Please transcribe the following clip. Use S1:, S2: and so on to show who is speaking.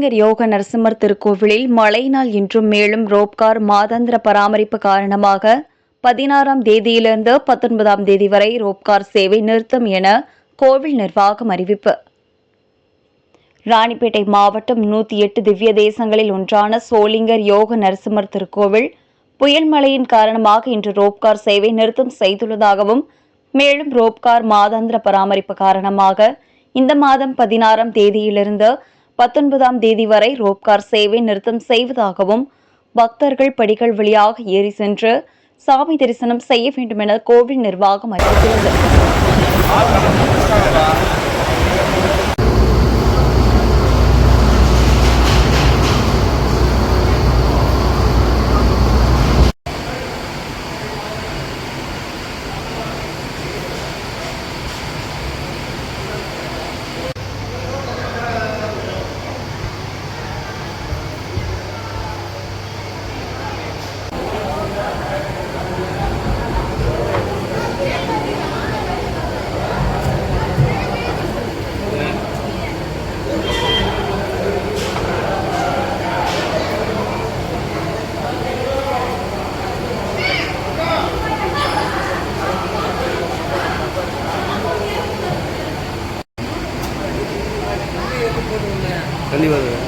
S1: சோளிங்கர் யோக நரசிம்மர் திருக்கோவிலில் மழை நாள் இன்றும் மேலும் ரோப்கார் மாதாந்திர பராமரிப்பு காரணமாக 16ஆம் தேதியிலிருந்து 19ஆம் தேதி வரை ரோப்கார் சேவை நிறுத்தம் என கோவில் நிர்வாகம் அறிவிப்பு. ராணிப்பேட்டை மாவட்டம் 108 திவ்ய தேசங்களில் ஒன்றான சோளிங்கர் யோக நரசிம்மர் திருக்கோவில் புயல் மழையின் காரணமாக இன்று ரோப்கார் சேவை நிறுத்தம் செய்துள்ளதாகவும், மேலும் ரோப்கார் மாதாந்திர பராமரிப்பு காரணமாக இந்த மாதம் 16ஆம் தேதியிலிருந்து 19ஆம் தேதி வரை ரோப்கார் சேவை நிறுத்தம் செய்வதாகவும், பக்தர்கள் படிகள் வழியாக ஏறி சென்று சாமி தரிசனம் செய்ய வேண்டும் என கோவில் நிர்வாகம் அறிவித்துள்ளது.
S2: தண்ணி வருது.